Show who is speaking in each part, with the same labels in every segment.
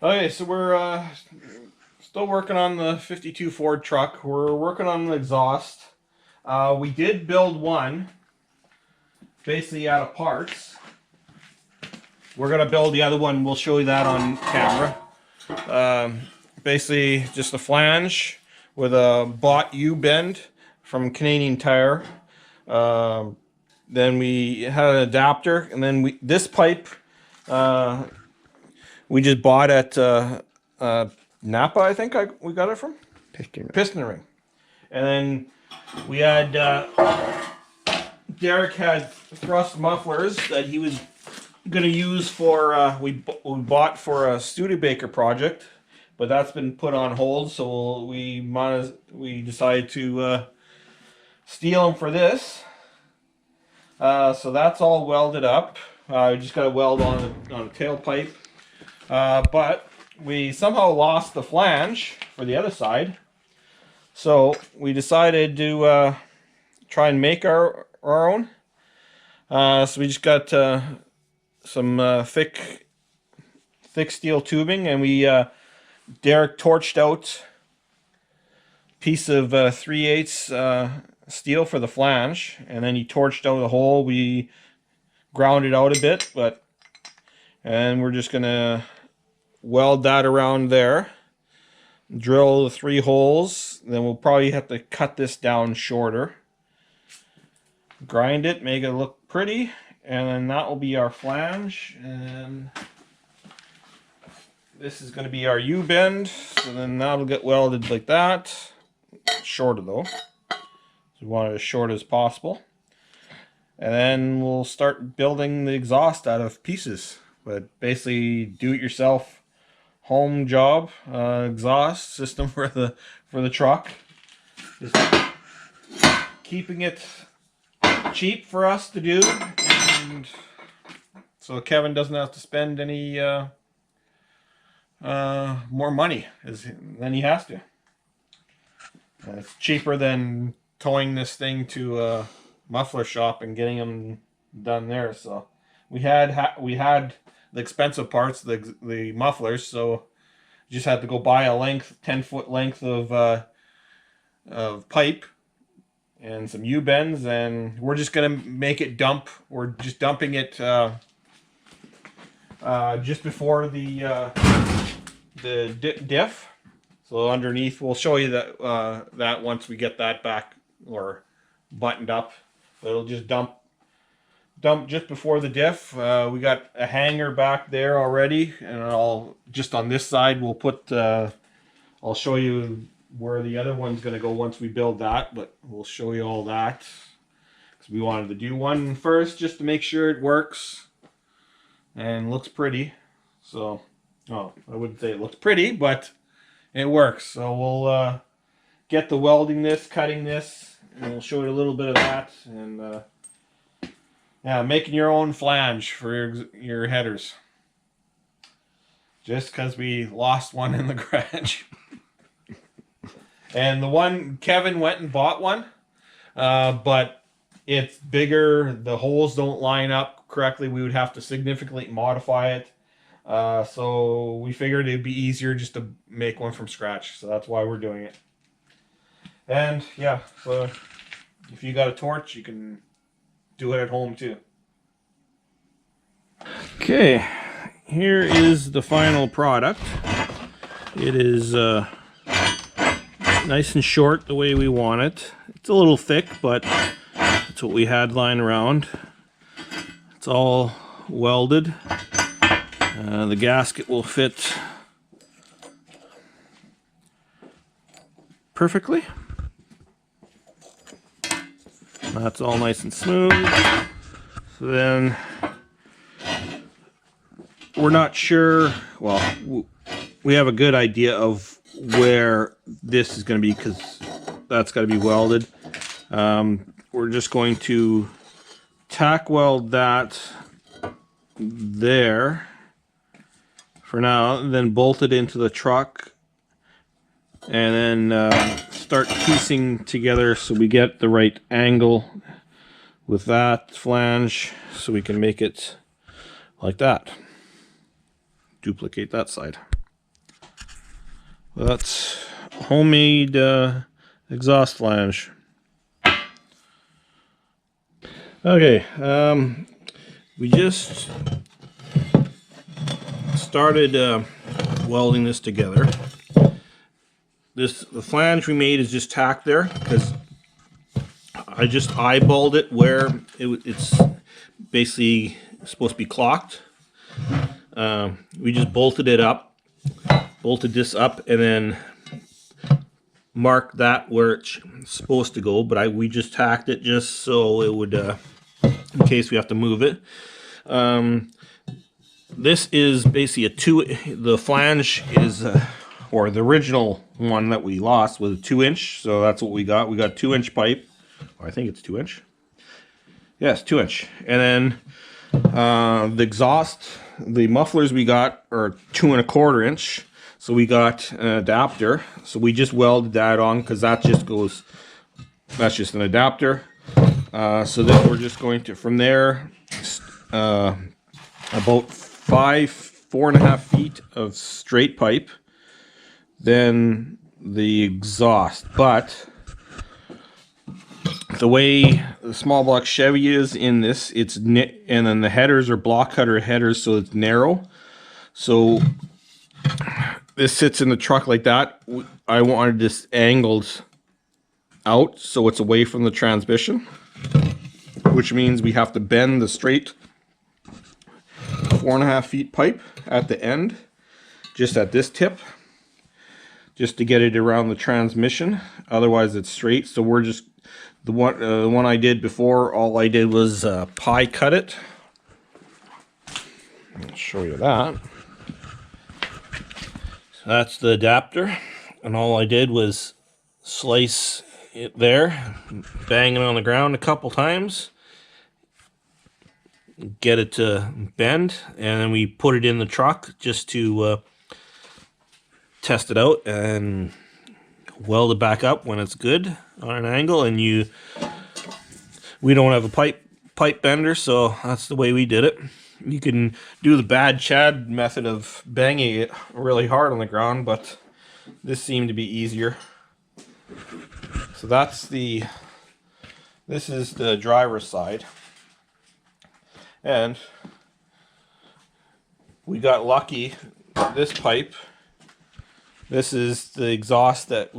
Speaker 1: Okay, so we're still working on the 52 Ford truck. We're working on the exhaust. We did build one, basically out of parts. We're gonna build the other one. We'll show you that on camera. Basically, just a flange with a bought U-bend from Canadian Tire. Then we had an adapter, and then this pipe we just bought at Napa, I think we got it from Piston Ring. And then we had Derek had Thrush Mufflers that he was gonna use for we bought for a Studebaker project, but that's been put on hold. So we decided to steal them for this. So that's all welded up. We just got to weld on a tailpipe, but we somehow lost the flange for the other side. So we decided to try and make our own. So we just got some thick steel tubing, and we Derek torched out a piece of 3/8 steel for the flange, and then he torched out a hole. We ground it out a bit, and we're just gonna weld that around there, drill the 3 holes. Then we'll probably have to cut this down shorter, grind it, make it look pretty, and then that will be our flange. And this is going to be our U-bend, so then that'll get welded like that. Shorter though, so we want it as short as possible. And then we'll start building the exhaust out of pieces. But basically, do-it-yourself home job exhaust system for the truck. Just keeping it cheap for us to do, and so Kevin doesn't have to spend any more money than he has to. It's cheaper than towing this thing to a muffler shop and getting them done there. So we had the expensive parts, the mufflers, so just had to go buy a 10-foot length of pipe and some U-bends, and we're just gonna make it dump. We're just dumping it just before the diff. So underneath, we'll show you that once we get that back or buttoned up. But it'll just dump just before the diff. We got a hanger back there already, and I'll just on this side we'll put. I'll show you where the other one's going to go once we build that, but we'll show you all that because we wanted to do one first just to make sure it works and looks pretty. So, I wouldn't say it looks pretty, but it works. So we'll get the welding this, cutting this, and we'll show you a little bit of that, and yeah, making your own flange for your headers. Just because we lost one in the garage. And the one, Kevin went and bought one, but it's bigger. The holes don't line up correctly. We would have to significantly modify it. So we figured it'd be easier just to make one from scratch. So that's why we're doing it. And yeah, so if you got a torch, you can do it at home too. Okay, here is the final product. It is nice and short the way we want it. It's a little thick, but that's what we had lying around. It's all welded. The gasket will fit perfectly. That's all nice and smooth. So then we're not sure, well, we have a good idea of where this is going to be because that's got to be welded. We're just going to tack weld that there for now, and then bolt it into the truck, and then start piecing together so we get the right angle with that flange so we can make it like that. Duplicate that side. That's homemade exhaust flange. Okay, we just started welding this together. The flange we made is just tacked there because I just eyeballed it where it's basically supposed to be clocked. We just bolted it up, bolted this up, and then marked that where it's supposed to go. But we just tacked it just so it would, in case we have to move it. This is basically the flange is, or the original one that we lost was a 2-inch. So that's what we got. We got 2-inch pipe. I think it's 2-inch. Yes, 2-inch. And then the exhaust, the mufflers we got are 2¼ inch. So we got an adapter. So we just welded that on because that's just an adapter. So then we're just going to, from there, about 4.5 feet of straight pipe, then the exhaust. But the way the small block Chevy is in this, and then the headers are block cutter headers, so it's narrow. So this sits in the truck like that. I wanted this angled out so it's away from the transmission, which means we have to bend the straight 4.5 feet pipe at the end, just at this tip, just to get it around the transmission. Otherwise it's straight. So we're just the one I did before, all I did was pie cut it. I'll show you that. So that's the adapter, and all I did was slice it there, bang it on the ground a couple times, get it to bend, and then we put it in the truck just to test it out and weld it back up when it's good on an angle. And we don't have a pipe bender, so that's the way we did it. You can do the bad Chad method of banging it really hard on the ground, but this seemed to be easier. So this is the driver's side. And we got lucky. This pipe, this is the exhaust that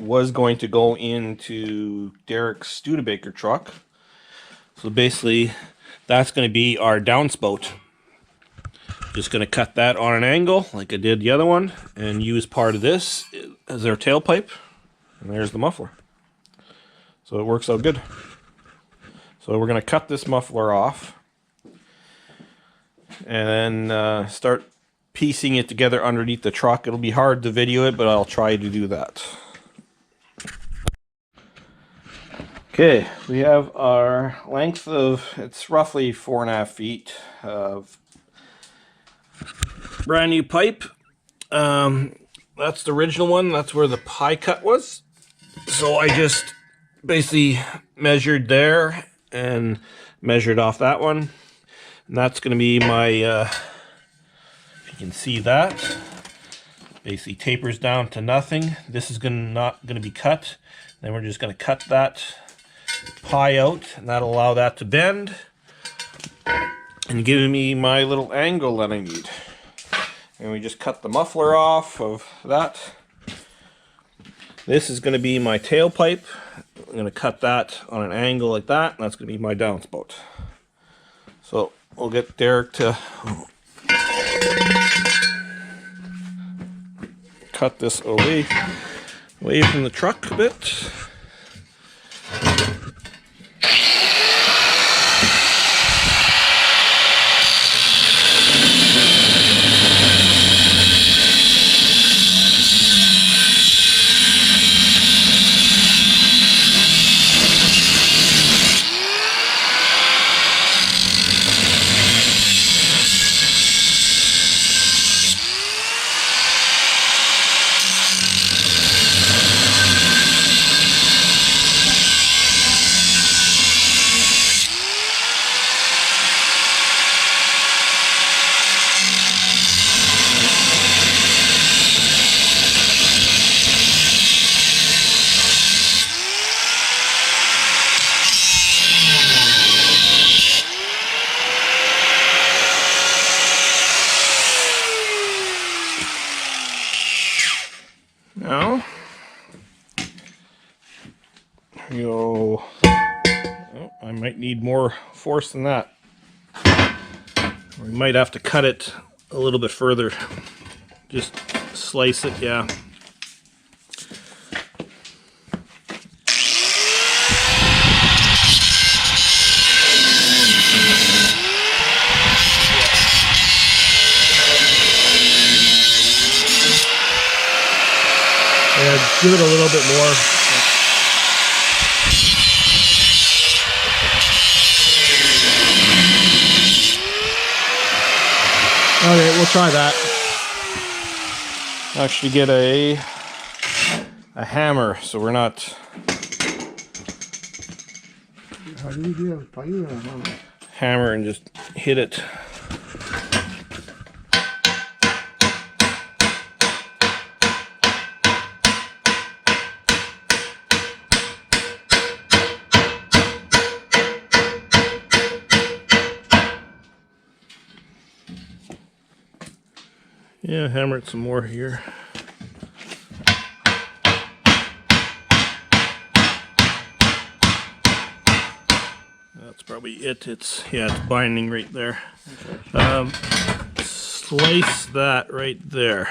Speaker 1: was going to go into Derek's Studebaker truck. So basically, that's going to be our downspout. Just going to cut that on an angle like I did the other one and use part of this as our tailpipe. And there's the muffler. So it works out good. So we're going to cut this muffler off and then start piecing it together underneath the truck. It'll be hard to video it, but I'll try to do that. Okay, we have our length of, it's roughly 4.5 feet of brand new pipe. That's the original one. That's where the pie cut was. So I just basically measured there and measured off that one. And that's going to be my, if you can see that, basically tapers down to nothing. This is not going to be cut. Then we're just going to cut that pie out, and that'll allow that to bend and give me my little angle that I need. And we just cut the muffler off of that. This is going to be my tailpipe. I'm going to cut that on an angle like that, and that's going to be my downspout. So we'll get Derek to cut this away from the truck a bit. Oh, I might need more force than that. We might have to cut it a little bit further. Just slice it, yeah. Yeah, give it a little bit more. Okay, we'll try that. Actually get a hammer, so we're not...
Speaker 2: How do you do it?
Speaker 1: Hammer and just hit it. Yeah, hammer it some more here. That's probably it. It's binding right there. Slice that right there.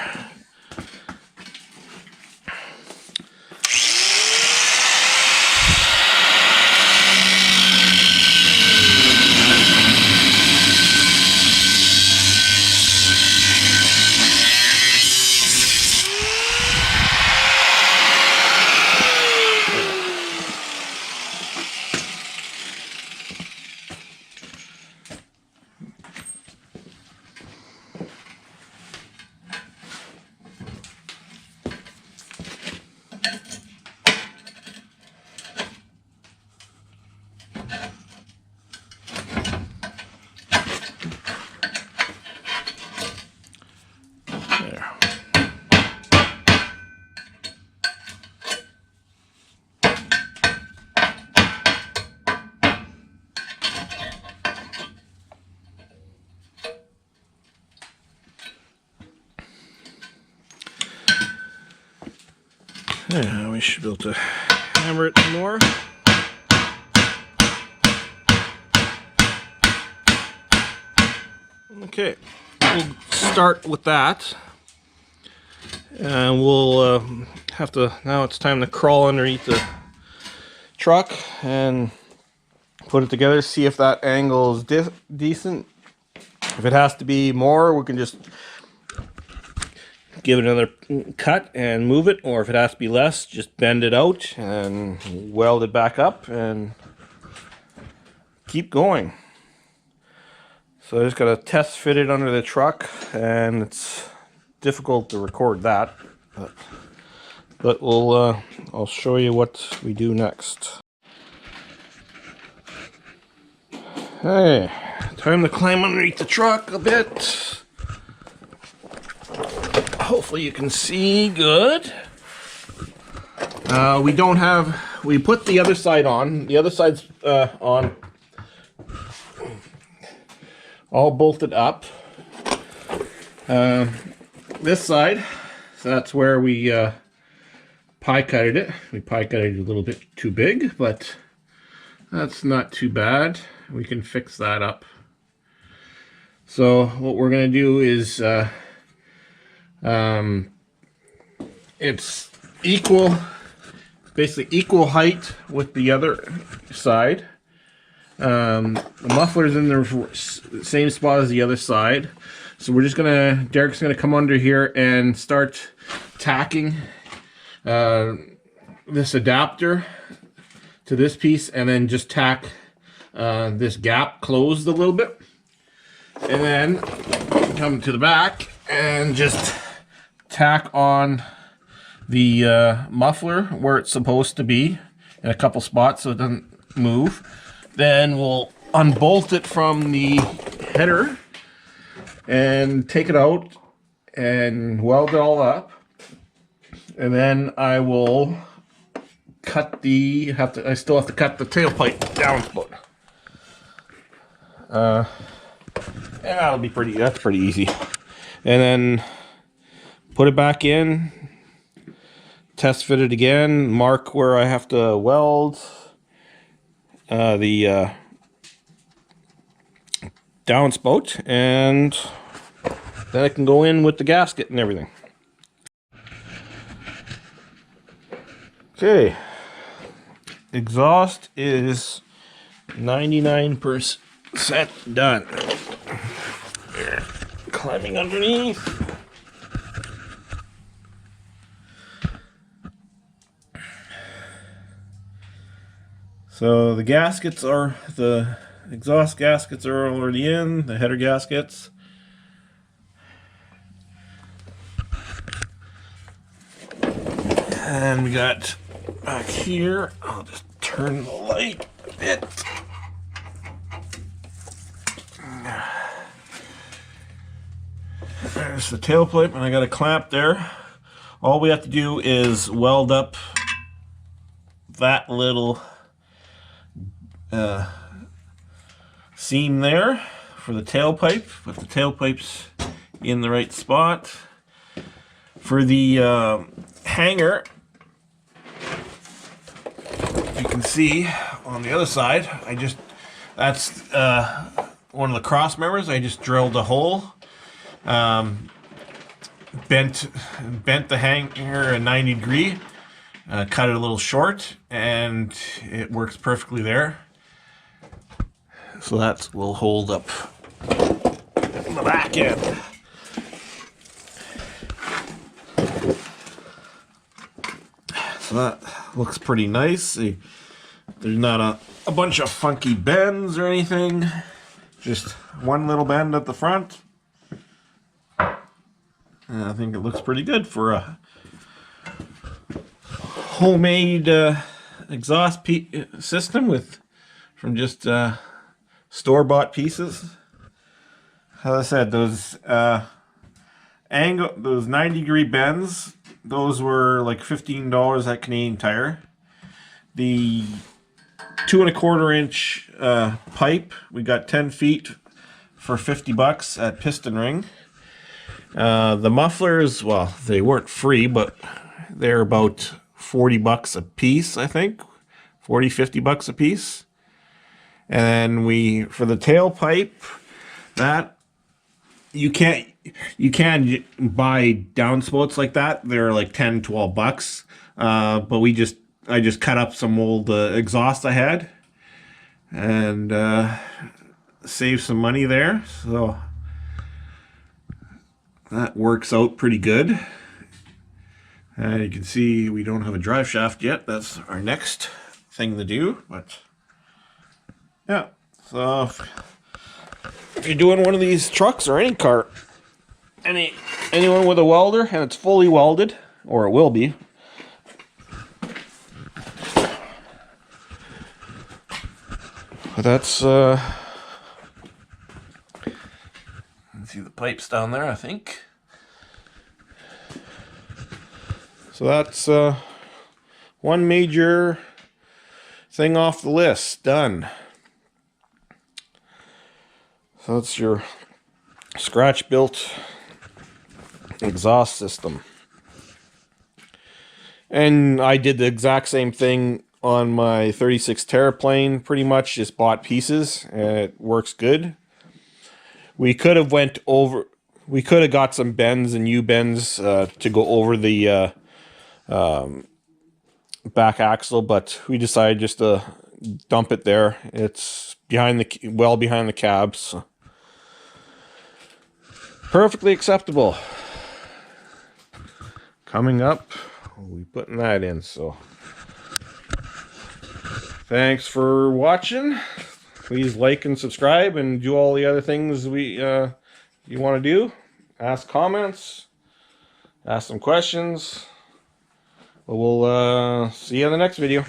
Speaker 1: Yeah, we should be able to hammer it some more. Okay, we'll start with that. And we'll have to, now it's time to crawl underneath the truck and put it together, see if that angle is decent. If it has to be more, we can just give it another cut and move it, or if it has to be less, just bend it out and weld it back up and keep going. So I just got to test fit it under the truck, and it's difficult to record that, but we'll I'll show you what we do next. Hey, time to climb underneath the truck a bit. Hopefully you can see good. We put the other side on. The other side's on, all bolted up. This side, so that's where we pie cutted it. We pie cutted it a little bit too big, but that's not too bad. We can fix that up. So what we're gonna do is it's basically equal height with the other side. The muffler's in the same spot as the other side. So we're just Derek's gonna come under here and start tacking this adapter to this piece, and then just tack this gap closed a little bit. And then come to the back and just tack on the muffler where it's supposed to be in a couple spots so it doesn't move. Then we'll unbolt it from the header and take it out and weld it all up. And then I will cut I still have to cut the tailpipe down a foot. And that's pretty easy. And then put it back in, test fit it again, mark where I have to weld the downspout, and then I can go in with the gasket and everything. Okay, exhaust is 99% done. Climbing underneath. So the exhaust gaskets are already in, the header gaskets. And we got back here, I'll just turn the light a bit. There's the tailpipe, and I got a clamp there. All we have to do is weld up that little seam there for the tailpipe. Put the tailpipes in the right spot. For the hanger, you can see on the other side, that's one of the cross members. I just drilled a hole, bent the hanger a 90 degree, cut it a little short, and it works perfectly there. So that will hold up the back end. So that looks pretty nice. There's not a bunch of funky bends or anything. Just one little bend at the front. And I think it looks pretty good for a homemade exhaust system from just store-bought pieces. As I said, those 90-degree bends, those were like $15 at Canadian Tire. The 2 1/4 inch pipe, we got 10 feet for $50 at Piston Ring. The mufflers, well, they weren't free, but they're about $40 a piece, I think. $40-50 a piece. And for the tailpipe, that you can buy downspouts like that. They're like $10-12. But I just cut up some old exhaust I had and save some money there. So that works out pretty good. And you can see we don't have a drive shaft yet. That's our next thing to do. But yeah, so if you're doing one of these trucks or any car, anyone with a welder and it's fully welded, or it will be, but that's let's see the pipes down there, I think. So that's one major thing off the list, done. So that's your scratch-built exhaust system. And I did the exact same thing on my 36 Terraplane, pretty much just bought pieces, and it works good. We could have got some bends and U-bends to go over the back axle, but we decided just to dump it there. It's well behind the cab, so perfectly acceptable. Coming up, we'll be putting that in. So thanks for watching. Please like and subscribe and do all the other things you want to do. Ask comments, ask some questions. We'll see you in the next video.